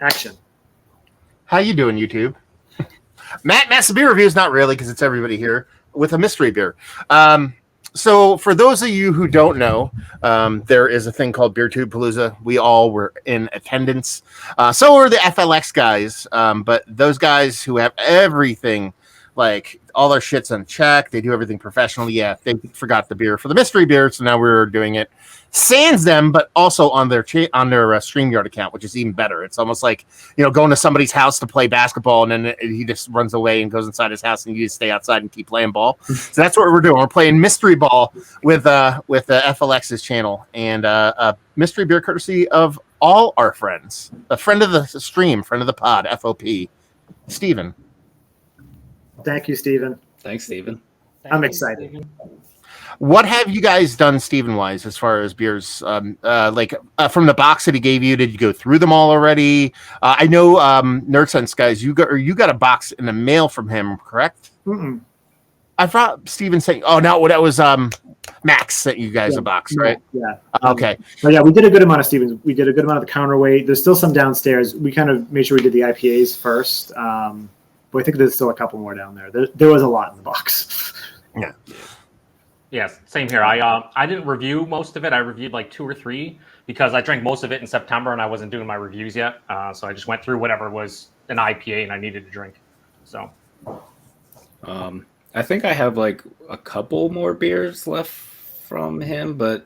Action. How you doing, YouTube? Matt's beer review is not really because it's everybody here with a mystery beer. So for those of you who don't know, there is a thing called Beer Tube Palooza. We all were in attendance. So are the FLX guys, but those guys who have everything, like all their shit's on check. They do everything professionally. Yeah, they forgot the beer for the mystery beer, so now we're doing it. Sans them, but also on their StreamYard account, which is even better. It's almost like going to somebody's house to play basketball, and then he just runs away and goes inside his house, and you just stay outside and keep playing ball. So that's what we're doing. We're playing mystery ball with FLX's channel, and a mystery beer courtesy of all our friends, a friend of the stream, friend of the pod, FOP, Steven. Thank you, Steven. Thanks, Steven. I'm excited. Steven. What have you guys done, Steven-wise, as far as beers? From the box that he gave you, did you go through them all already? I know Nerdsense guys, you got a box in the mail from him, correct? Mm-mm. I thought Steven saying, "Oh no, that was Max sent you guys a box, right?" Yeah. Okay. But yeah, we did a good amount of Stevens. We did a good amount of the counterweight. There's still some downstairs. We kind of made sure we did the IPAs first. But I think there's still a couple more down there. There was a lot in the box. Yeah. Yes, same here. I didn't review most of it. I reviewed like 2 or 3 because I drank most of it in September and I wasn't doing my reviews yet. So I just went through whatever was an IPA and I needed to drink. So I think I have like a couple more beers left from him, but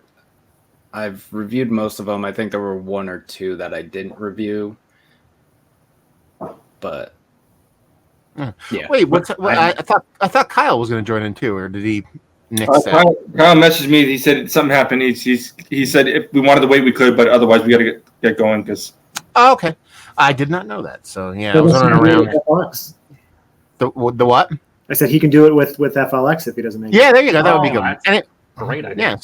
I've reviewed most of them. I think there were 1 or 2 that I didn't review. But yeah. Wait, I thought Kyle was going to join in too, or did he? Kyle messaged me. He said something happened. He said if we wanted to wait, we could, but otherwise we got to get going because. Oh, okay, I did not know that. So yeah, I was running around. The what? I said he can do it with FLX if he doesn't make it. Yeah, there you go. That would be good. And great idea.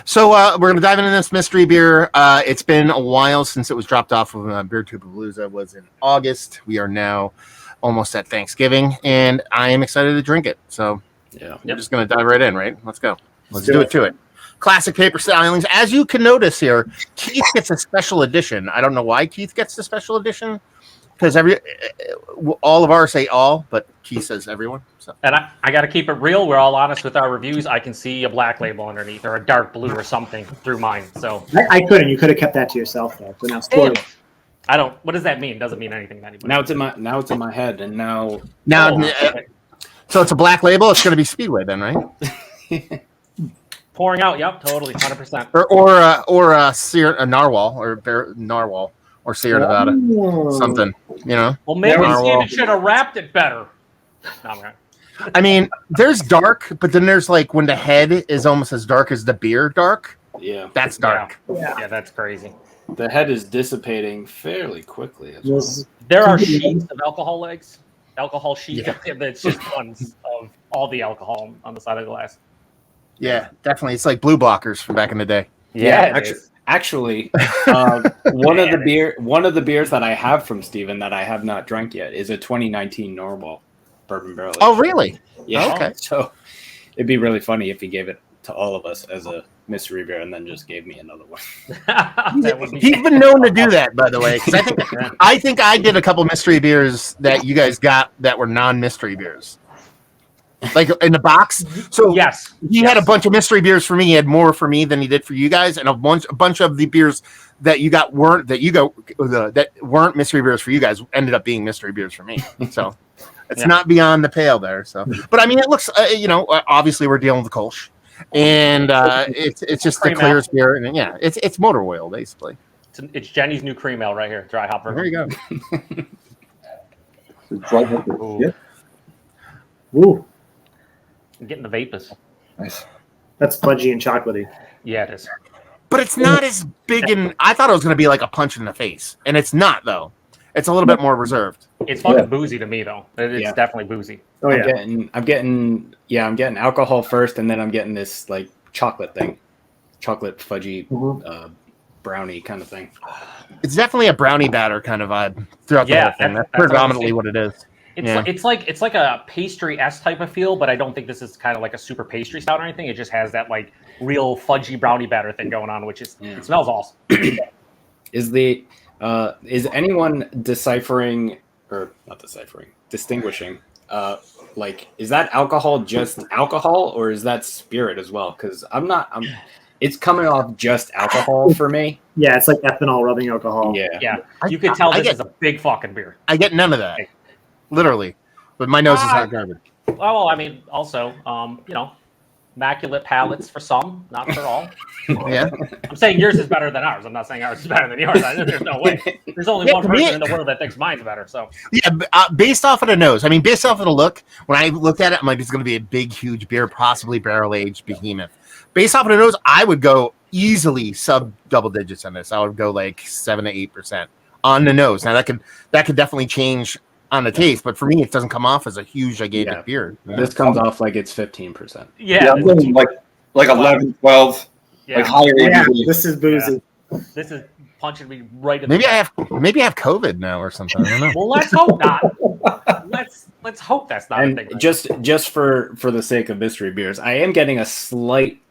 So we're gonna dive into this mystery beer. It's been a while since it was dropped off of Beer Tube Palooza. Was in August. We are now almost at Thanksgiving, and I am excited to drink it. So. Yeah, we're just going to dive right in, right? Let's go. Let's do it to it. Classic paper stylings. As you can notice here, Keith gets a special edition. I don't know why Keith gets the special edition, because all of ours say all, but Keith says everyone. So. And I got to keep it real. We're all honest with our reviews. I can see a black label underneath or a dark blue or something through mine. So I couldn't. You could have kept that to yourself, though. But now, spoiler. I don't. What does that mean? Doesn't mean anything to anybody. Now it's in my head, and now. So it's a black label. It's going to be Speedway then, right? Pouring out. Yep, totally, 100%. Or Sierra Narwhal or Narwhal or Sierra Nevada, something. Well, maybe Steven should have wrapped it better. No, I'm right. I mean, there's dark, but then there's like when the head is almost as dark as the beer dark. Yeah, that's dark. Yeah, that's crazy. The head is dissipating fairly quickly as well. There are sheets of alcohol sheets. That's just tons of all the alcohol on the side of the glass. Yeah, definitely. It's like blue blockers from back in the day. Yeah, actually, one of the beers that I have from Steven that I have not drank yet is a 2019 Normal bourbon barrel. Oh, really? Yeah. Okay. So it'd be really funny if he gave it to all of us as a mystery beer and then just gave me another one. He's been known to do that, by the way, because I think I did a couple mystery beers that you guys got that were non-mystery beers, like in the box. So yes, he had a bunch of mystery beers for me. He had more for me than he did for you guys, and a bunch of the beers that you got that weren't mystery beers for you guys ended up being mystery beers for me. So it's not beyond the pale there. So, but I mean, it looks obviously we're dealing with the Kolsch. And it's just the clearest beer, and it's motor oil basically. It's Jenny's new cream ale right here, dry hop. There you go. Ooh, I'm getting the vapors. Nice. That's fudgy and chocolatey. Yeah, it is. But it's not as big, and I thought it was going to be like a punch in the face, and it's not though. It's a little bit more reserved. It's fucking boozy to me though. It's definitely boozy. Oh yeah. I'm getting alcohol first, and then I'm getting this like chocolate fudgy brownie kind of thing. It's definitely a brownie batter kind of vibe throughout the whole thing. That's predominantly what it is. It's like a pastry-esque type of feel, but I don't think this is kind of like a super pastry stout or anything. It just has that like real fudgy brownie batter thing going on, which is it smells awesome. Is the Is anyone deciphering or not deciphering, distinguishing? Like, is that alcohol just alcohol, or is that spirit as well? Because I'm not. It's coming off just alcohol for me. Yeah, it's like ethanol rubbing alcohol. Yeah. Yeah, you could tell I this get- is a big fucking beer. I get none of that, literally. But my nose is hot garbage. Well, I mean, also, you know, immaculate palates for some, not for all. Yeah. I'm saying yours is better than ours. I'm not saying ours is better than yours. There's no way. There's only one person in the world that thinks mine's better. So Yeah, based off of the nose. I mean, based off of the look, when I looked at it, I'm like, it's going to be a big, huge beer, possibly barrel-aged behemoth. Based off of the nose, I would go easily sub double digits on this. I would go like 7 to 8% on the nose. Now that could definitely change on the taste, but for me, it doesn't come off as a huge, gigantic beer. This comes off like it's 15%. yeah, I'm going like 11, 12, yeah. like higher Yeah, ABV. this is boozy. This is punching me right in Maybe the I have COVID now or something. I don't know. Well, let's hope not. Let's hope that's not a And thing. just for the sake of mystery beers, I am getting a slight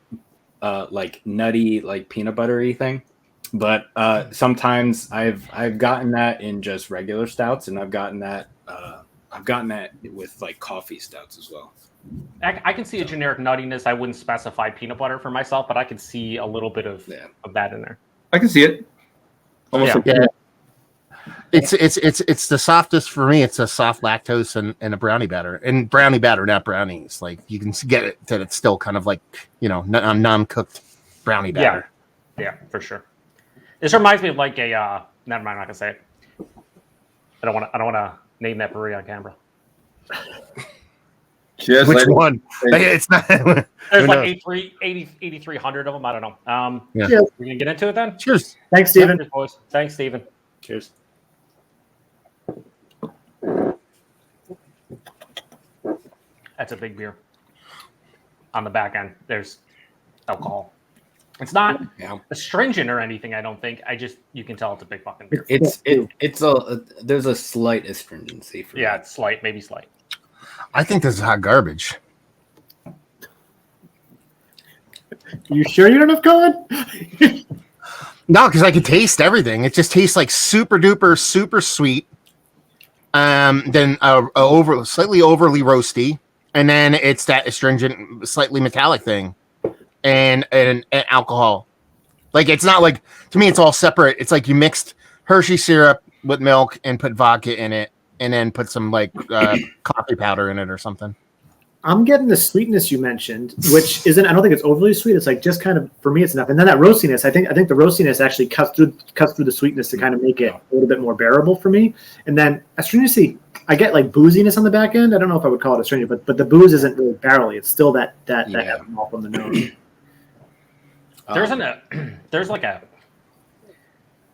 like nutty, like peanut buttery thing. But sometimes I've gotten that in just regular stouts, and I've gotten that with like coffee stouts as well. I can see a generic nuttiness. I wouldn't specify peanut butter for myself, but I can see a little bit of that in there. I can see it. Almost Yeah. like It's the softest for me. It's a soft lactose and a brownie batter, and brownie batter, not brownies. Like you can get it that it's still kind of like, you know, non-cooked brownie batter. Yeah, for sure. This reminds me of like a. Never mind, I'm not gonna say it. I don't want to name that brewery on camera. Cheers, Which lady. one? It's not. There's Who like knows? 8,300 of them. I don't know. Yeah. Cheers. We're gonna get into it then. Cheers. Thanks, Steven. Cheers, boys. Thanks, Steven. Cheers. That's a big beer. On the back end, there's alcohol. It's not astringent or anything. I don't think. You can tell it's a big fucking beer. It's there's a slight astringency for Yeah, me. it's slight, maybe slight. I think this is hot garbage. You sure you don't have COVID? No, because I could taste everything. It just tastes like super duper, super sweet. Then slightly overly roasty, and then it's that astringent, slightly metallic thing, and alcohol. Like it's not like, to me, it's all separate. It's like you mixed Hershey syrup with milk and put vodka in it, and then put some like coffee powder in it or something. I'm getting the sweetness you mentioned, which isn't. I don't think it's overly sweet. It's like just kind of, for me, it's enough. And then that roastiness, I think the roastiness actually cuts through the sweetness to kind of make it a little bit more bearable for me. And then astringency, I get like booziness on the back end. I don't know if I would call it astringent, but the booze isn't really barrely. It's still that ethanol from the nose. There's like a,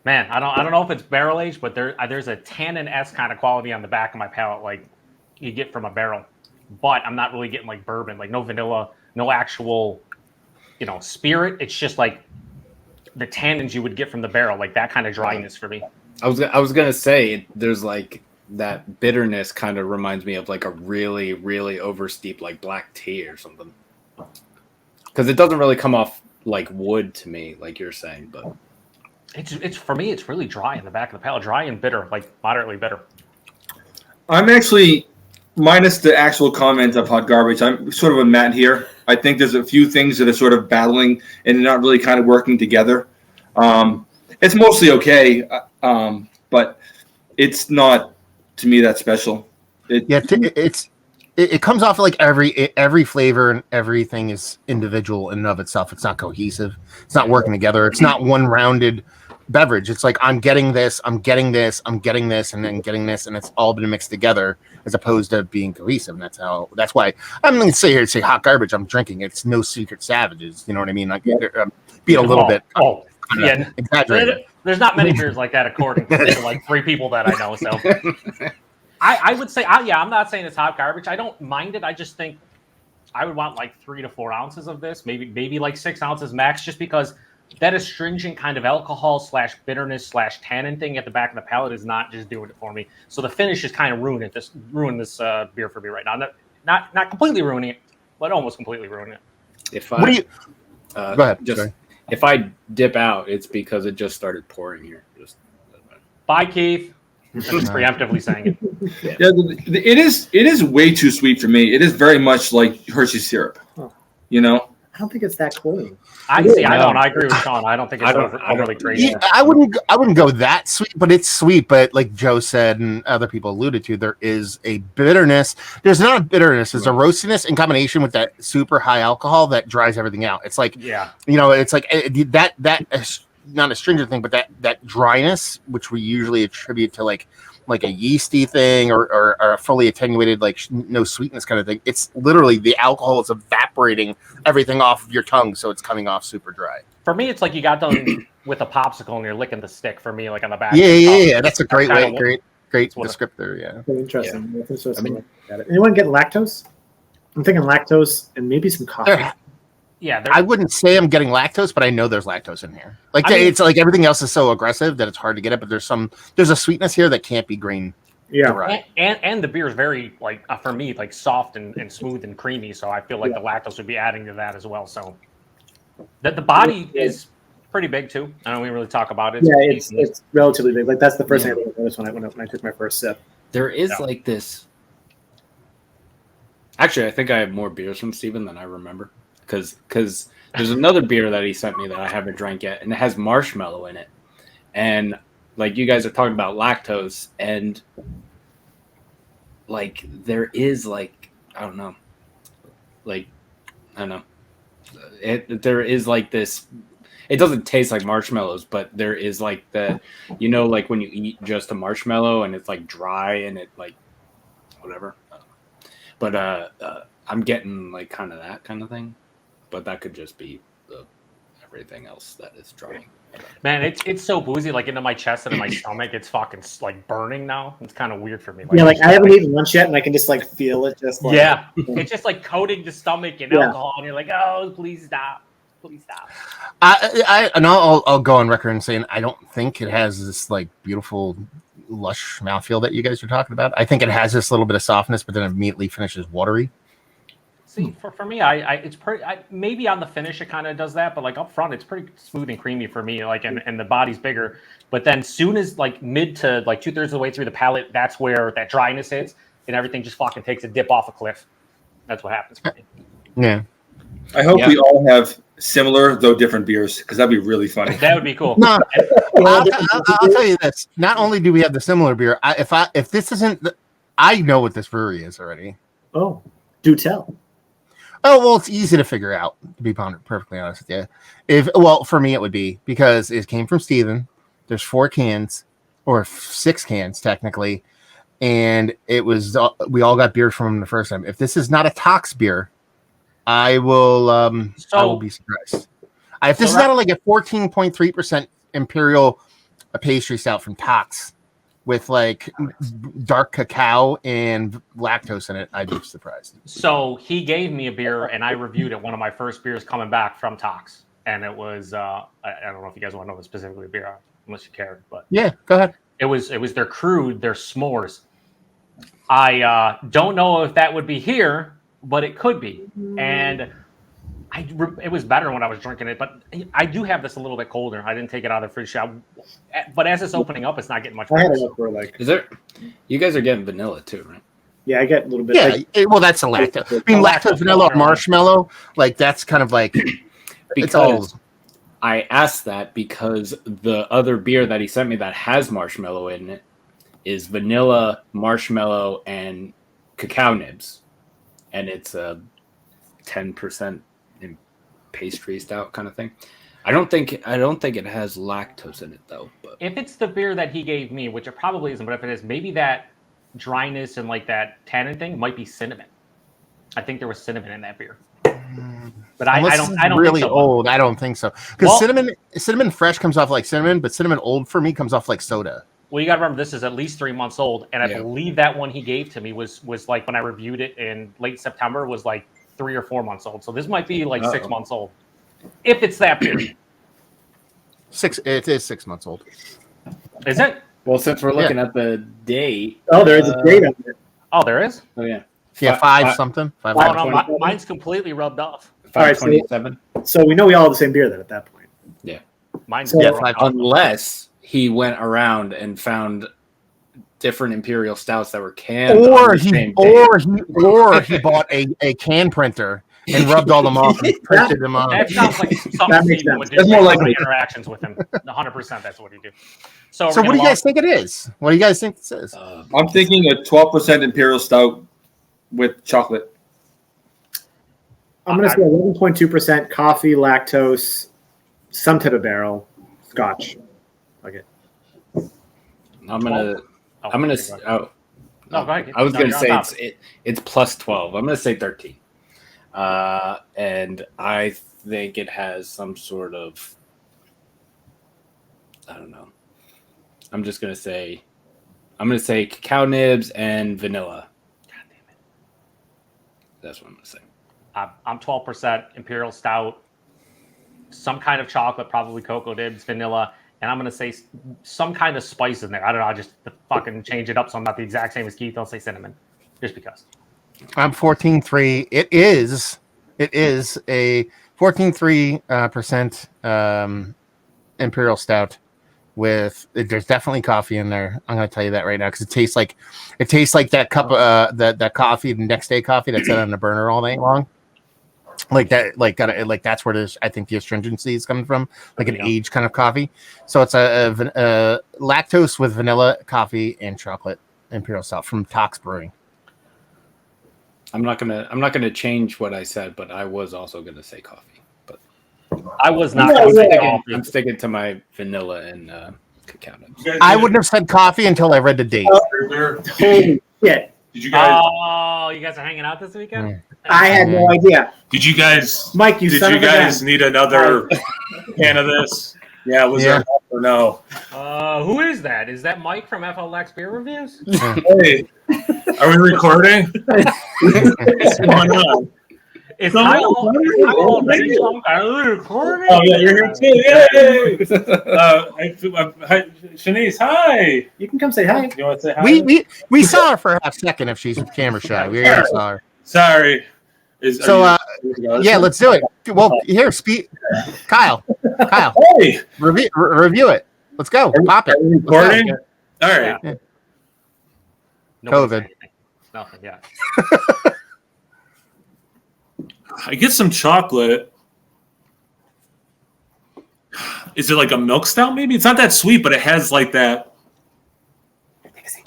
man, I don't know if it's barrel aged, but there's a tannin-esque kind of quality on the back of my palate, like you get from a barrel. But I'm not really getting like bourbon, like no vanilla, no actual, spirit. It's just like the tannins you would get from the barrel, like that kind of dryness for me. I was gonna say there's like that bitterness kind of reminds me of like a really, really oversteeped like black tea or something. Because it doesn't really come off like wood to me, like you're saying, but it's for me, it's really dry in the back of the palate, dry and bitter, like moderately bitter. I'm actually, minus the actual comment of hot garbage, I'm sort of a Matt here. I think there's a few things that are sort of battling and not really kind of working together. It's mostly okay, but it's not, to me, that special. It comes off like every flavor and everything is individual in and of itself. It's not cohesive. It's not working together. It's not one rounded beverage. It's like I'm getting this, I'm getting this, I'm getting this, and then getting this, and it's all been mixed together as opposed to being cohesive. And that's why I'm going to sit here and say hot garbage. I'm drinking. It's no Secret Savages. You know what I mean? Like being a little bit exaggerated. There's not many beers like that, according to like 3 people that I know. So I would say, I'm not saying it's hot garbage. I don't mind it. I just think I would want like 3 to 4 ounces of this, maybe like 6 ounces max, just because that astringent kind of alcohol / bitterness / tannin thing at the back of the palate is not just doing it for me. So the finish is kind of ruining this beer for me right now. Not completely ruining it, but almost completely ruining it. Go ahead. If I dip out, it's because it just started pouring here. Bye, Keith. I'm just preemptively saying it. It is way too sweet for me. It is very much like Hershey's syrup. You know. I don't think it's that close. I see. I don't. I agree with Sean. I don't think it's overly crazy. Yeah, I wouldn't go that sweet, but it's sweet. But like Joe said and other people alluded to, there is a bitterness. There's not a bitterness. There's a roastiness in combination with that super high alcohol that dries everything out. It's like, it's like that is not a stringent thing, but that dryness, which we usually attribute to like a yeasty thing or a fully attenuated, like no sweetness kind of thing. It's literally the alcohol is evaporating everything off of your tongue, so it's coming off super dry. For me, it's like you got done with a popsicle and you're licking the stick. For me, like on the back. Yeah. That's a great descriptor. Yeah. Interesting. Yeah. Anyone get lactose? I'm thinking lactose and maybe some coffee. I wouldn't say I'm getting lactose, but I know there's lactose in here. Like it's like everything else is so aggressive that it's hard to get it. But there's a sweetness here that can't be green. Yeah, and the beer is very like for me like soft and smooth and creamy. So I feel like the lactose would be adding to that as well. So that the body is pretty big too. I don't really talk about it. It's relatively big. Like that's the first thing I noticed when I took my first sip. There is like this. Actually, I think I have more beers from Steven than I remember. Because there's another beer that he sent me that I haven't drank yet, and it has marshmallow in it. And like you guys are talking about lactose, and like there is like I don't know. There is like this. It doesn't taste like marshmallows, but there is like like when you eat just a marshmallow and it's like dry and it like whatever. But I'm getting like kind of that kind of thing. But that could just be everything else that is drying. Man, it's so boozy, like into my chest and in my stomach. It's fucking like burning now. It's kind of weird for me. Like I haven't eaten lunch yet, and I can just like feel it. Just like, it's just like coating the stomach in alcohol, and you're like, oh, please stop. I'll go on record and saying I don't think it has this like beautiful lush mouthfeel that you guys are talking about. I think it has this little bit of softness, but then immediately finishes watery. See, for me, it's pretty. Maybe on the finish it kind of does that, but like up front, it's pretty smooth and creamy for me. Like, and the body's bigger. But then, soon as like mid to like 2/3 of the way through the palate, that's where that dryness hits, and everything just fucking takes a dip off a cliff. That's what happens for me. Yeah. I hope we all have similar though different beers because that'd be really funny. That would be cool. No, I'll tell you this. Not only do we have the similar beer, if this isn't, I know what this brewery is already. Oh, do tell. Oh, well, it's easy to figure out, to be perfectly honest with you. For me, it would be because it came from Steven. There's 4 cans, or 6 cans, technically. And it was, we all got beer from him the first time. If this is not a Tox beer, I will be surprised. If this is not like a 14.3% Imperial pastry stout from Tox with like dark cacao and lactose in it, I'd be surprised. So he gave me a beer and I reviewed it, one of my first beers coming back from Tox. And it was, I don't know if you guys want to know the specifically beer, unless you care, but yeah, go ahead. It was their crude, their s'mores. I don't know if that would be here, but it could be. And it was better when I was drinking it, but I do have this a little bit colder. I didn't take it out of the fridge. But as it's opening up, it's not getting much better. Is there? You guys are getting vanilla too, right? Yeah, I get a little bit. Yeah, well, that's a lactose. I mean, lactose, vanilla, marshmallow. Like that's kind of like because I asked that because the other beer that he sent me that has marshmallow in it is vanilla, marshmallow, and cacao nibs, and it's a 10% pastry stout kind of thing. I don't think it has lactose in it though. But if it's the beer that he gave me, which it probably isn't, but if it is, maybe that dryness and like that tannin thing might be cinnamon. I think there was cinnamon in that beer. But I don't really think so. Old. I don't think so because cinnamon fresh comes off like cinnamon, but cinnamon old for me comes off like soda. Well, you got to remember this is at least 3 months old, and I believe that one he gave to me was like when I reviewed it in late September was like 3 or 4 months old. So this might be like 6 months old, if it's that beer. It is 6 months old. Is it? Well, since we're looking at the date. Oh, there is a date on it. Oh, there is? Oh, yeah. Yeah, 5 something. 5. Oh, no, mine's completely rubbed off. 527. So we know we all have the same beer then at that point. Yeah. Mine's so, unless he went around and found different imperial stouts that were canned. Or he bought a can printer and rubbed all them off and printed them on. That sounds like something Steven would do. That's more like interactions with him. 100%. That's what he do. So what do you guys think it is? What do you guys think this is? I'm thinking a 12% imperial stout with chocolate. I'm going to say 11.2% coffee, lactose, some type of barrel, Scotch. Okay. I'm gonna. No, go ahead. I was No, gonna you're say on top. it's plus 12. I'm gonna say 13. And I think it has some sort of, I don't know. I'm gonna say cacao nibs and vanilla. God damn it. That's what I'm gonna say. I'm 12% imperial stout, some kind of chocolate, probably cocoa nibs, vanilla, and I'm gonna say some kind of spice in there. I don't know. I just fucking change it up so I'm not the exact same as Keith. I'll say cinnamon, just because. I'm 14.3. It is a 14.3% imperial stout with. There's definitely coffee in there. I'm going to tell you that right now because it tastes like that cup that coffee, the next day coffee that's set on the burner all night long. Like that, like that's where I think the astringency is coming from, like an aged kind of coffee. So it's a lactose with vanilla, coffee, and chocolate imperial stout from Tox Brewing. I'm not gonna change what I said, but I was also gonna say coffee. But I was not. I'm sticking to my vanilla and cacao nibs. I wouldn't have said coffee until I read the date. Holy shit. Did you guys? Oh, you guys are hanging out this weekend? I had no idea. Did you guys? Mike, you Did son you of a guys gun. need another can of this? Yeah, was there enough or no? Who is that? Is that Mike from FLX Beer Reviews? Hey, are we recording? What's going on? Is Kyle already drunk? Are we recording? Oh yeah, you're here too. Yay! Shanice, hi. You can come say hi. You want to say hi? We saw her for a half second if she's camera shy. We already saw her. Sorry. Yeah, let's do it. Well, here, Kyle, Hey, review it. Let's go. Pop it. are we recording? All right. Yeah. COVID. Nothing. Yeah. I get some chocolate. Is it like a milk stout? Maybe it's not that sweet, but it has like that.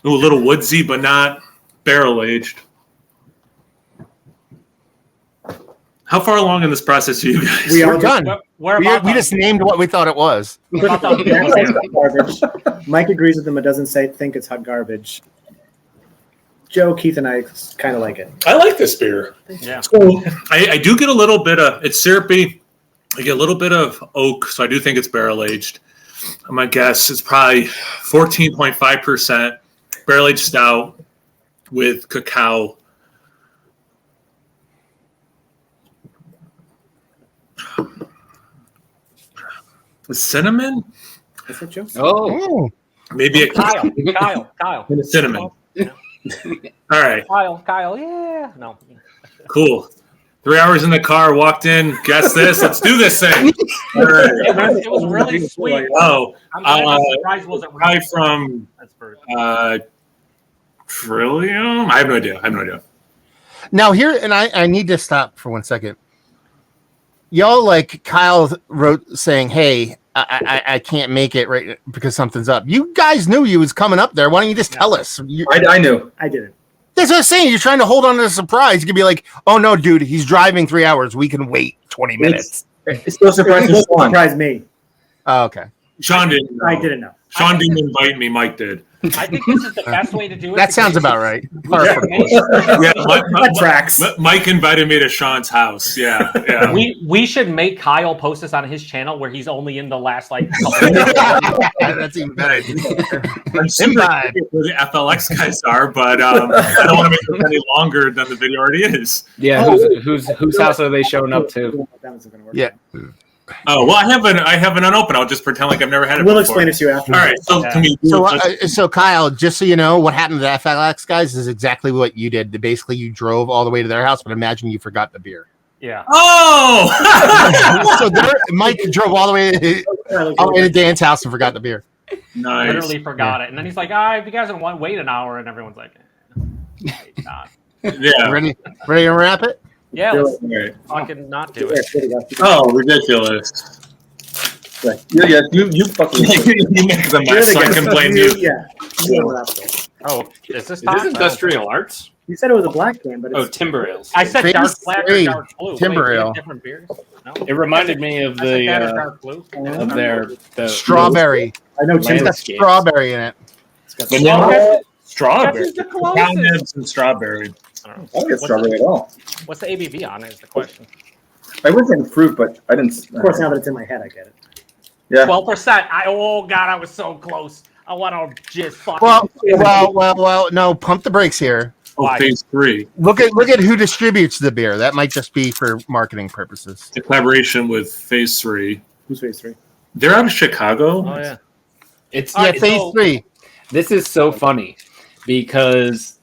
A little woodsy, but not barrel aged. How far along in this process are you guys? We're done. We're We about just named what we thought it was. That's hot garbage. Mike agrees with him. It doesn't think it's hot garbage. Joe, Keith, and I kind of like it. I like this beer. Yeah. So I do get a little bit of, it's syrupy. I get a little bit of oak, so I do think it's barrel aged. My guess is probably 14.5% barrel aged stout with cacao. With cinnamon? Is that Joe? Oh, Maybe a Kyle. cinnamon. All right, Kyle. Yeah. No. cool. 3 hours in the car, walked in, guess this, let's do this thing. All right. It was really sweet. Oh, I'm glad the surprise wasn't probably from That's for Trillium? I have no idea. Now here, and I need to stop for 1 second. Y'all, like Kyle wrote saying, "Hey, I can't make it right because something's up." You guys knew you was coming up there. Why don't you just tell us? I knew. I didn't. That's what I'm saying. You're trying to hold on to the surprise. You could be like, "Oh no, dude, he's driving 3 hours. We can wait 20 minutes." It's still surprising. Surprise me. Oh, okay. Sean didn't know. I didn't know. Sean didn't invite me, Mike did. I think this is the best way to do it. That sounds about right. Yeah, That tracks. Mike invited me to Sean's house. Yeah. We should make Kyle post this on his channel where he's only in the last like. That's even better. I'm super excited where the FLX guys are, but I don't want to make it any longer than the video already is. yeah. Whose house are they showing up to? Yeah. Oh well, I have an unopened. I'll just pretend like I've never had it. We'll before. explain it to you after. All right. So can we do So, it just- so Kyle, just so you know, what happened to the FLX guys is exactly what you did. Basically, you drove all the way to their house, but imagine you forgot the beer. Yeah. Oh! So Mike drove all the way to Dan's house and forgot the beer. Nice. Literally forgot it. And then he's like, if you guys don't want, wait an hour. And everyone's like, it's not. Yeah. Ready to wrap it? Yeah, Do let's it. fucking not do it. Oh, ridiculous. Yeah, you fucking. You make the mess, so I can blame you. Yeah. Oh, is this Is Todd? this industrial arts? You said it was a black can, but Oh, it's timber ales. I said Phase dark black or 3, dark blue. timber Wait, we have ale. different beers? No? It reminded me of I said that or the dark blue. of their the Strawberry. I know It's got Landscapes. strawberry in it. Vanilla, Oh, strawberry. That's the closest. Brown nibs and strawberry. I don't know. I don't get strawberry at all. What's the ABV on it is the question. I was in fruit, but I didn't. Of course, now that it's in my head, I get it. Yeah. 12%. Oh, God, I was so close. I want to just fucking... Well. No, pump the brakes here. Oh, Why? phase 3. Look at who distributes the beer. That might just be for marketing purposes. The collaboration with phase 3. Who's phase 3? They're out of Chicago. Oh, yeah. It's Yeah, Alright, phase so- 3. This is so funny because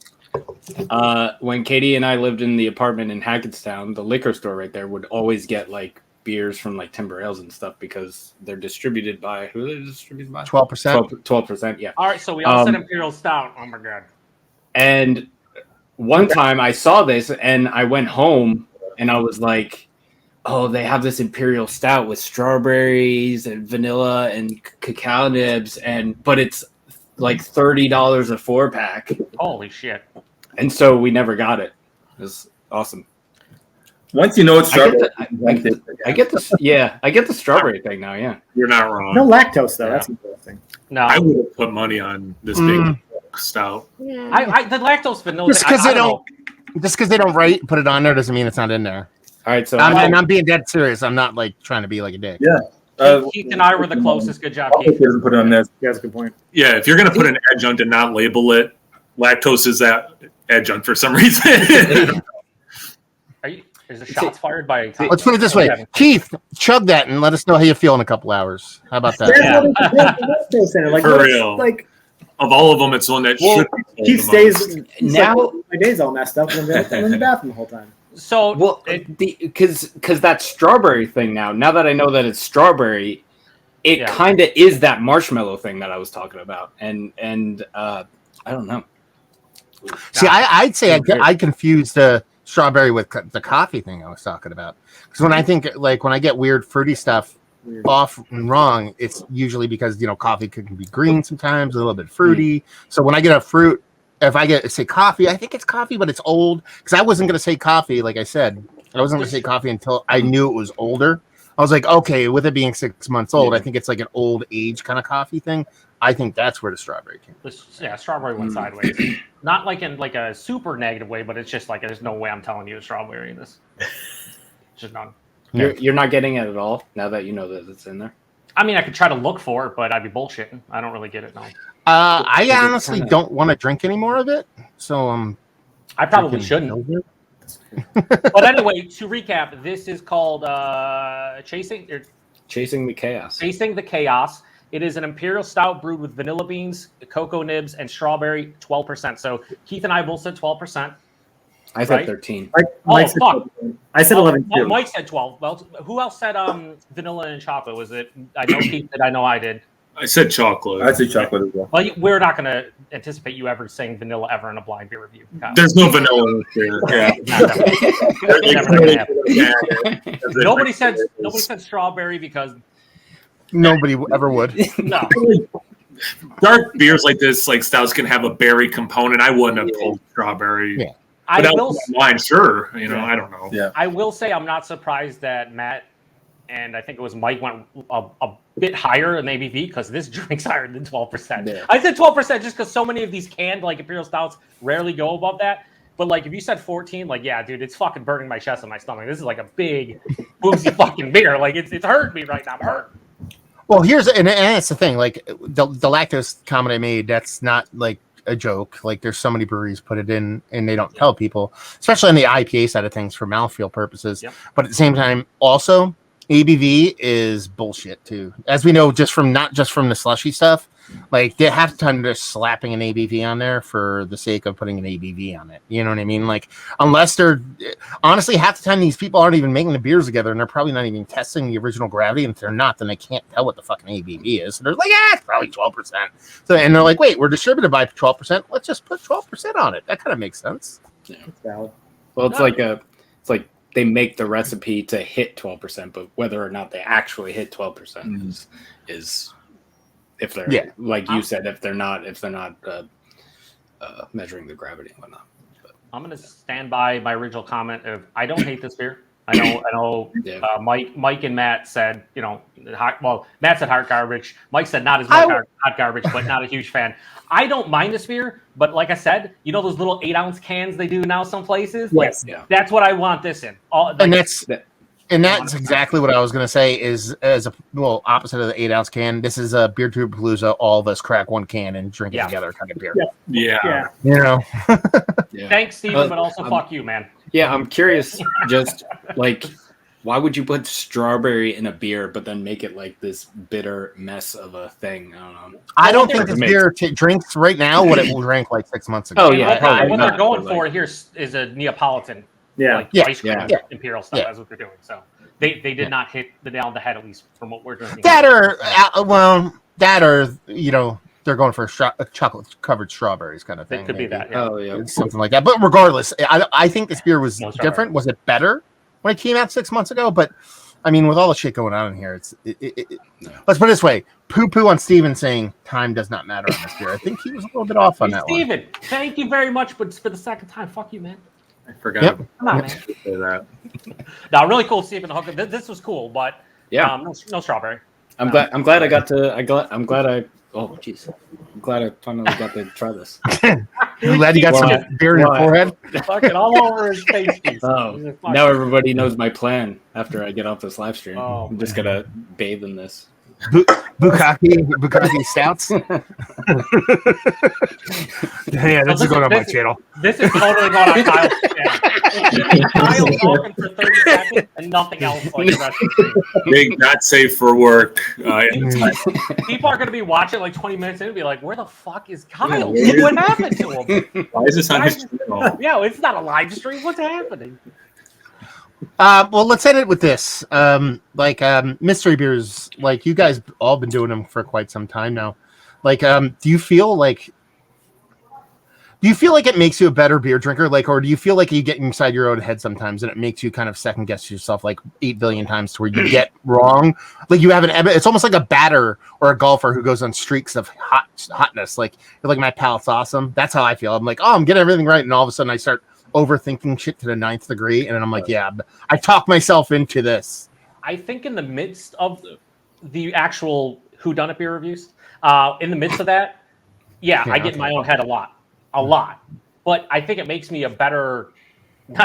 when Katie and I lived in the apartment in Hackettstown, the liquor store right there would always get like beers from like Timber Ales and stuff because they're distributed by who are they distributed by? 12%. 12%, yeah. All right, so we all said Um, Imperial Stout. Oh, my God. And one time I saw this and I went home and I was like, oh, they have this Imperial Stout with strawberries and vanilla and cacao nibs, but it's like $30 a 4-pack. Holy shit. And so we never got it. It was awesome. Once you know it's I get strawberry, the- you want it. I get the I get the strawberry thing now, yeah. You're not wrong. No lactose, though. Yeah. That's interesting. No. I would have put money on this big stout. The lactose vanilla... Just because I they don't don't put it on there doesn't mean it's not in there. All right, so I'm being dead serious. I'm not like trying to be like a dick. Yeah. know. Keith and I were the closest. Good job, I'll Keith. doesn't put it on there. Yeah, that's a good point. Yeah, if you're going to put an adjunct and not label it, lactose is that adjunct for some reason. Is the shots fired by... Let's put it this way. Keith, chug that and let us know how you feel in a couple hours. How about that? There's no lactose in it. Like, For what- real. Like, Of all of them, it's the one that should be sold Keith the most. stays... Now- my day's all messed up, and I'm in the bathroom the whole time. So, well, because that strawberry thing now that I know that it's strawberry, it Yeah. kind of is that marshmallow thing that I was talking about, and I don't know. See, I'd say I confuse the strawberry with the coffee thing I was talking about. Because when I think, like, when I get weird fruity stuff off and wrong, it's usually because, coffee can be green sometimes, a little bit fruity. So when I get a fruit, if I say coffee, I think it's coffee, but it's old. Because I wasn't going to say coffee, like I said. I wasn't going to say coffee until I knew it was older. I was like, okay, with it being 6 months old, I think it's like an old age kind of coffee thing. I think that's where the strawberry came from. yeah, strawberry went sideways. Not like in like a super negative way, but it's just like there's no way I'm telling you it's strawberry in this. Just none. You're not getting it at all now that you know that it's in there. I mean, I could try to look for it, but I'd be bullshitting. I don't really get it now. I honestly don't want to drink any more of it. So I probably shouldn't. But anyway, to recap, this is called Chasing Chasing the Chaos. Chasing the Chaos. It is an imperial stout brewed with vanilla beans, cocoa nibs, and strawberry, 12%. So Keith and I both said 12%. I said Right? 13. Mike said fuck. 12. I said 11 too. Mike said 12. Well, who else said vanilla and chocolate? Was it? I know Keith did. I know I did. I said chocolate. I'd say chocolate as well. Well, we're not going to anticipate you ever saying vanilla ever in a blind beer review. There's no vanilla in here. Yeah. Never gonna happen. Nobody said strawberry because nobody ever would. no. Dark beers like this, like stouts, can have a berry component. I wouldn't have pulled strawberry. Yeah. But I out will. of wine, sure. I don't know. Yeah. I will say I'm not surprised that Matt and I think it was Mike went a bit higher in ABV because this drink's higher than 12%. Yeah. I said 12% just because so many of these canned like imperial stouts rarely go above that. But like if you said 14, like yeah, dude, it's fucking burning my chest and my stomach. This is like a big boozy fucking beer. Like it's hurting me right now. I'm hurt. Well, and that's the thing. Like the lactose comment I made, that's not like a joke. Like there's so many breweries put it in and they don't tell people, especially on the IPA side of things for mouthfeel purposes. Yep. But at the same time, also ABV is bullshit too, as we know, not just from the slushy stuff. Like they have to they're slapping an ABV on there for the sake of putting an ABV on it. You know what I mean? Like unless they're honestly half the time these people aren't even making the beers together, and they're probably not even testing the original gravity. And if they're not, then they can't tell what the fucking ABV is. So they're like, it's probably 12%. So and they're like, wait, we're distributed by 12%. Let's just put 12% on it. That kind of makes sense. Yeah. Well, it's like they make the recipe to hit 12%, but whether or not they actually hit 12% is if they're like you said, if they're not measuring the gravity and whatnot. But I'm gonna stand by my original comment of I don't hate this beer. I know. Mike and Matt said, Matt said hot garbage. Mike said not as much hot garbage, but not a huge fan. I don't mind this beer, but like I said, those little 8-ounce cans they do now some places. Yes, that's what I want this in. And that's exactly what I was going to say is opposite of the 8-ounce can. This is a Beer Tube Palooza. All of us crack one can and drink it together kind of beer. Yeah. Thanks, Steven, but also fuck you, man. Yeah, I'm curious, just like, why would you put strawberry in a beer, but then make it like this bitter mess of a thing? I don't know. I don't think this beer drinks right now what it will drink like 6 months ago. Oh, yeah. What they're going for here is a Neapolitan. Ice cream imperial stuff. That's what they're doing. So they did not hit the nail on the head, at least from what we're drinking. They're going for chocolate covered strawberries kind of thing. It could be that. Yeah. Oh yeah, something like that. But regardless, I think this beer was different. Was it better when it came out 6 months ago? But I mean, with all the shit going on in here, let's put it this way: poo on Steven saying time does not matter on this beer. I think he was a little bit off on that one. Steven, thank you very much, but for the second time, fuck you, man. I forgot. Yep. Come on, man. Say that. No, really cool, Stephen Hooker. This was cool, but no strawberry. I'm glad I finally got to try this. I'm glad you got some beer in your forehead. Fucking all over his face. Oh, now everybody knows my plan after I get off this live stream. I'm just gonna bathe in this. Bukkake stouts. Yeah, this is going on my channel. This is totally going on Kyle's channel. Kyle's talking for 30 seconds and nothing else like the rest of the stream. They not safe for work. People are going to be watching like 20 minutes in and be like, where the fuck is Kyle? What happened to him? Why is this on his channel? Yeah, it's not a live stream. What's happening? Well, let's end it with this. Mystery beers, like you guys all been doing them for quite some time now. Like, do you feel like it makes you a better beer drinker? Like, or do you feel like you get inside your own head sometimes and it makes you kind of second guess yourself like 8 billion times to where you get wrong? Like you have it's almost like a batter or a golfer who goes on streaks of hotness. Like you're like, my palate's awesome. That's how I feel. I'm like, oh, I'm getting everything right. And all of a sudden I start overthinking shit to the 9th degree, and then I'm like, I talk myself into this. I think in the midst of the actual whodunit beer reviews, in the midst of that, I get in my own head a lot. But I think it makes me not a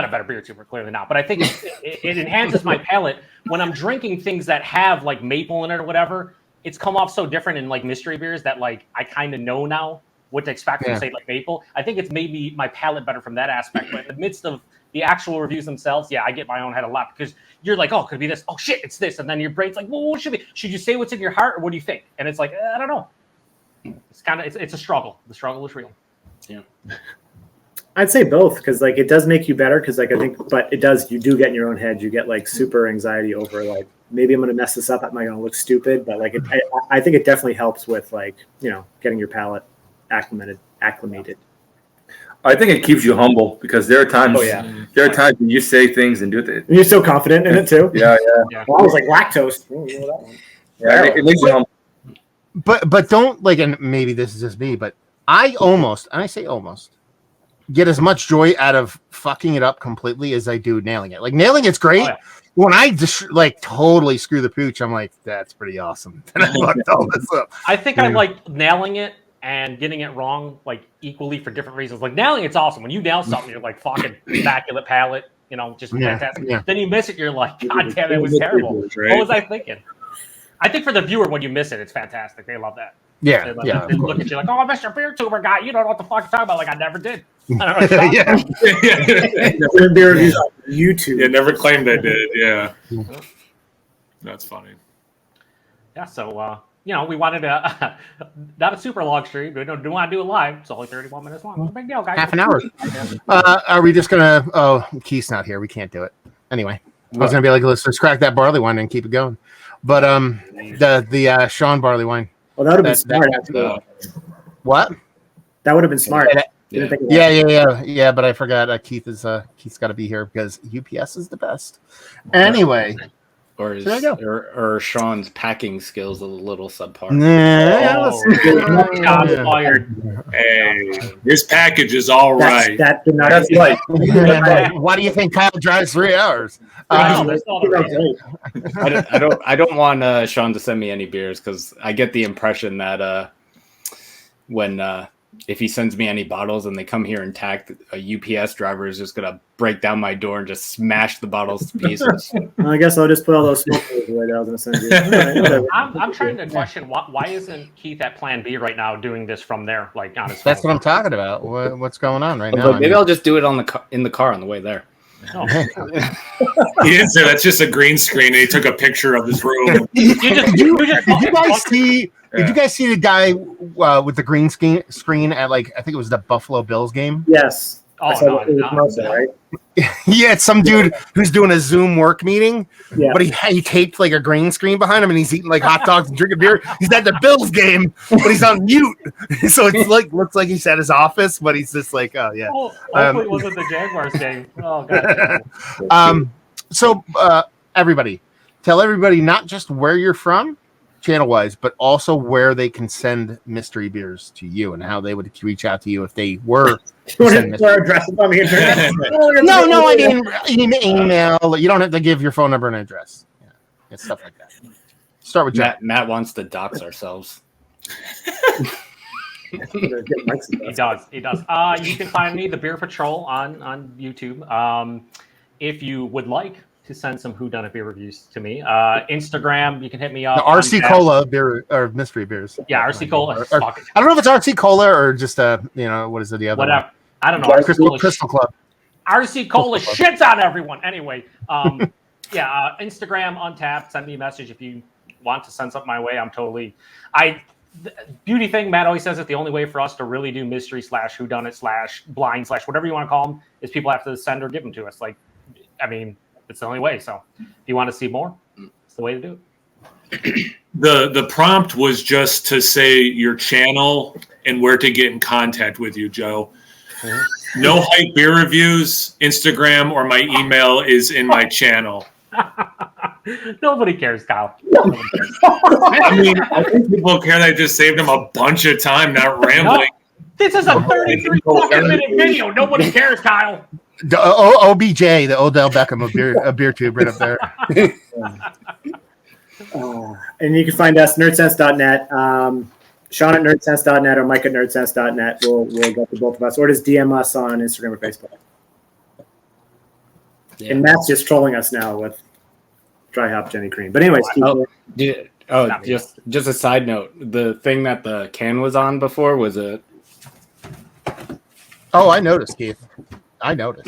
better beer tuber, clearly not. But I think it enhances my palate when I'm drinking things that have like maple in it or whatever. It's come off so different in like mystery beers that like I kind of know now what to expect from say like maple. I think it's made my palate better from that aspect. But in the midst of the actual reviews themselves, I get my own head a lot because you're like, oh, could it be this? Oh shit, it's this. And then your brain's like, well, what should be? Should you say what's in your heart or what do you think? And it's like, I don't know. It's kind of it's a struggle. The struggle is real. Yeah. I'd say both because like it does make you better because like I think, but it does you do get in your own head. You get like super anxiety over like maybe I'm going to mess this up. Am I going to look stupid? But like I think it definitely helps with like getting your palate acclimated. I think it keeps you humble because there are times when you say things and do it. And you're so confident in it too. Yeah. Well, I was like lactose. It makes you humble. But don't like, and maybe this is just me, but I say almost get as much joy out of fucking it up completely as I do nailing it. Like nailing it's great. Oh, yeah. When I just like totally screw the pooch, I'm like, that's pretty awesome. And I fucked all this up. I think I like nailing it and getting it wrong like equally for different reasons. Like nailing it's awesome. When you nail something, you're like fucking immaculate palate, just fantastic. Yeah. Then you miss it, you're like, God damn, it was terrible. Right? What was I thinking? I think for the viewer, when you miss it, it's fantastic. They love that. Yeah, they look at you like, oh, Mr. Beer Tuber guy, you don't know what the fuck you're talking about. Like I never did. I don't know. Beer reviews on YouTube. Yeah, never claimed I did. Yeah. That's funny. Yeah, so we wanted to not a super long stream. We don't want to do it live. It's only 31 minutes long. No big deal, guys. Half an hour. Are we just gonna? Oh, Keith's not here. We can't do it. Anyway, I was gonna be like, let's just crack that barley wine and keep it going. But the Sean barley wine. Well, that would have been smart. Actually. What? That would have been smart. Yeah. But I forgot. Keith's got to be here because UPS is the best. Anyway. Or Sean's packing skills a little subpar. Shots fired. Hey, his package is all right. That's right. Why do you think Kyle drives 3 hours? I don't want Sean to send me any beers because I get the impression that when if he sends me any bottles and they come here intact, a UPS driver is just gonna break down my door and just smash the bottles to pieces. Well, I guess I'll just put all those smokers away that I was gonna send you. Right, I'm trying to question why isn't Keith at Plan B right now doing this from there, like on his phone? That's what I'm talking about. What's going on right now? Like, maybe I'll just do it in the car on the way there. Oh. He didn't say that's just a green screen, and he took a picture of his room. Did you guys see? Did you guys see the guy with the green screen at I think it was the Buffalo Bills game? Yes. Oh, right? Yeah, it's some dude who's doing a Zoom work meeting, but he taped a green screen behind him, and he's eating hot dogs and drinking beer. He's at the Bills game, but he's on mute, so it's looks like he's at his office, but he's just oh yeah. Hopefully it wasn't the Jaguars game. Oh god. So everybody, tell everybody not just where you're from, channel-wise, but also where they can send mystery beers to you and how they would reach out to you if they were. On the internet? No, I mean email. You don't have to give your phone number and address. Yeah, it's stuff like that. Start with Jack. Matt wants to dox ourselves. He does. You can find me, the Beer Patrol, on YouTube. If you would like to send some whodunit beer reviews to me, Instagram, you can hit me up. The RC Cola beer or mystery beers. Yeah, RC Cola. I don't know if it's RC Cola or just what is it? The other whatever. One? I don't know. Crystal Club. RC Cola shits on everyone. Anyway, Instagram untapped. Send me a message if you want to send something my way. I'm totally. Beauty thing, Matt always says that the only way for us to really do mystery / whodunit / blind / whatever you want to call them is people have to send or give them to us. It's the only way. So if you want to see more, it's the way to do it. The prompt was just to say your channel and where to get in contact with you, Joe. Mm-hmm. No Hype Beer Reviews, Instagram, or my email is in my channel. Nobody cares, Kyle. I think people care that I just saved them a bunch of time not rambling. This is a 33 fucking minute video. Nobody cares, Kyle. The OBJ, the Odell Beckham of beer tube right up there. And you can find us nerdsense.net, Sean at nerdsense.net, or Mike at nerdsense.net. We'll get to both of us, or just DM us on Instagram or Facebook. Yeah. And Matt's just trolling us now with dry hop Jenny Cream. But anyways, just a side note: the thing that the can was on before was a. Oh, I noticed, Keith. I noticed.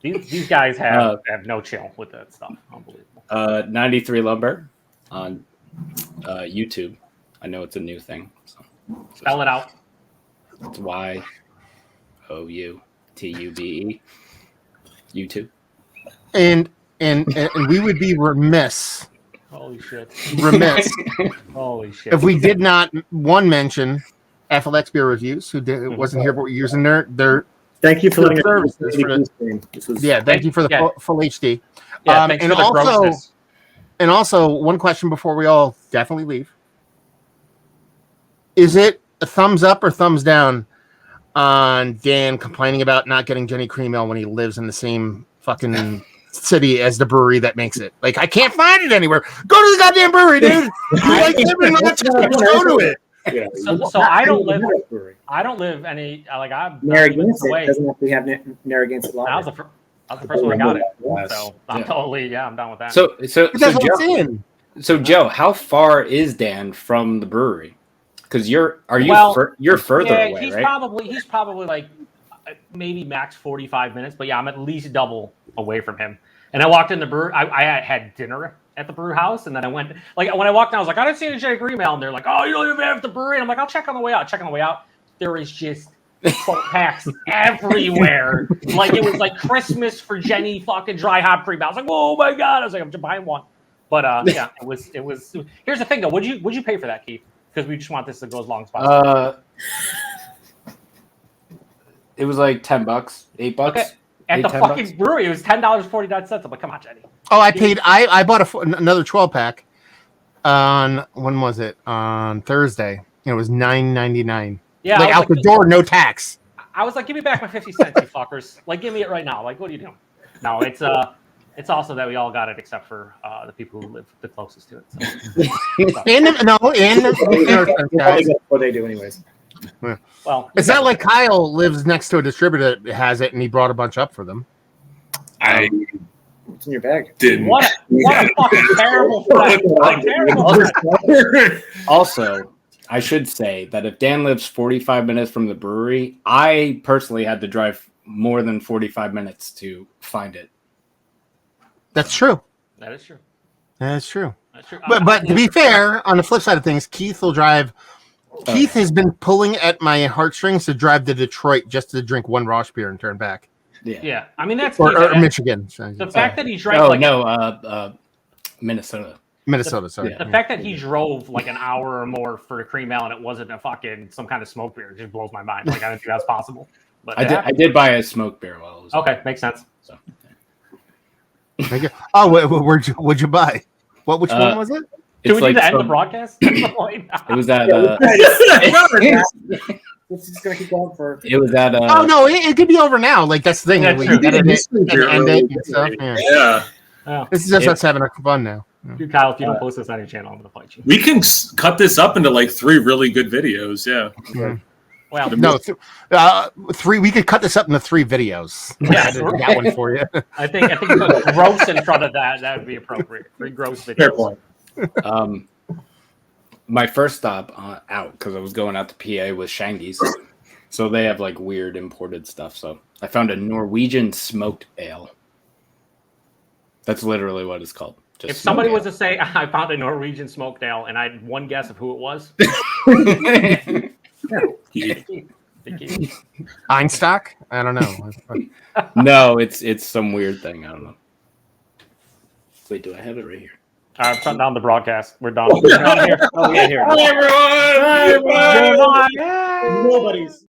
These guys have no chill with that stuff. Unbelievable. 93 Lumber on YouTube. I know it's a new thing. So spell it out. It's YOUTUBE. YouTube. And we would be remiss. Holy shit. Remiss. Holy shit. If we did not mention FLX Beer Reviews, who wasn't here but we're using their thank you for letting services. Thank you for the full HD. Yeah, thanks for the grossness. And also, one question before we all definitely leave. Is it a thumbs up or thumbs down on Dan complaining about not getting Jenny Cream Ale when he lives in the same fucking city as the brewery that makes it? I can't find it anywhere. Go to the goddamn brewery, dude. Go to it. Yeah. So I don't live any I'm Narragansett away. Doesn't have to have Narragansett law. I was the first one I got it. So I'm I'm down with that. So Joe, how far is Dan from the brewery? Because you're further away, he's right? He's probably maybe max 45 minutes, but yeah, I'm at least double away from him. And I walked in the brew. I had dinner at the brew house, and then I went. Like when I walked in, I was like, I didn't see any Jake email, and they're like, oh, you don't even have the brewery. And I'm like, I'll check on the way out. Check on the way out. There is just 12 packs everywhere. Like it was like Christmas for Jenny fucking dry hop cream. I was like, oh my god! I was like, I'm just buying one. But yeah, it was. Here's the thing though. Would you pay for that, Keith? Because we just want this to go as long as possible. It was like $10, $8. Okay. At the fucking brewery, it was $10.49. I'm like, come on, Jenny. Oh, I paid. I bought another 12-pack on when was it? On Thursday. It was $9.99. Yeah, like out the door, no tax. I was like, give me back my 50 cents, you fuckers. Like, give me it right now. Like, what are you doing? No, it's also that we all got it except for the people who live the closest to it. So. That's what they do anyways. Well, it's not like Kyle lives next to a distributor that has it and he brought a bunch up for them. It's in your bag. What a fucking terrible friend. Also, I should say that if Dan lives 45 minutes from the brewery, I personally had to drive more than 45 minutes to find it. That's true. That is true. That's true. That's true. But to be fair, on the flip side of things, Keith will drive. Keith has been pulling at my heartstrings to drive to Detroit just to drink one Rosh beer and turn back. Yeah. I mean, that's or Michigan. The fact that he drank Minnesota. Minnesota, sorry. The fact that he drove like an hour or more for a cream ale and it wasn't a fucking some kind of smoke beer just blows my mind. Like I didn't think that's possible. But I did buy a smoke beer while it was okay, makes sense. So. What'd you buy? Which one was it? Do we do the end of the broadcast? It was at. It's just gonna keep going for. It was at. Oh no, it could be over now. Like that's the thing. That's We true. edit it and end it and stuff. Yeah. Oh. This is just us having fun now. Dude, Kyle, if you don't post this on your channel, I'm gonna fight you. We can cut this up into like 3 really good videos. Yeah. Well, No, 3. We could cut this up into 3 videos. Yeah, that one for you. I think put gross in front of that would be appropriate. 3 gross videos. Fair point. My first stop out because I was going out to PA was Shangy's, so they have like weird imported stuff. So I found a Norwegian smoked ale. That's literally what it's called. If somebody was to say, I found a Norwegian smoked ale, and I had one guess of who it was. Einstock? I don't know. No, it's some weird thing. I don't know. Wait, do I have it right here? I'm shutting down the broadcast. We're done. We're done here. Oh, yeah, here. Hi, everyone. Goodbye. Nobody's.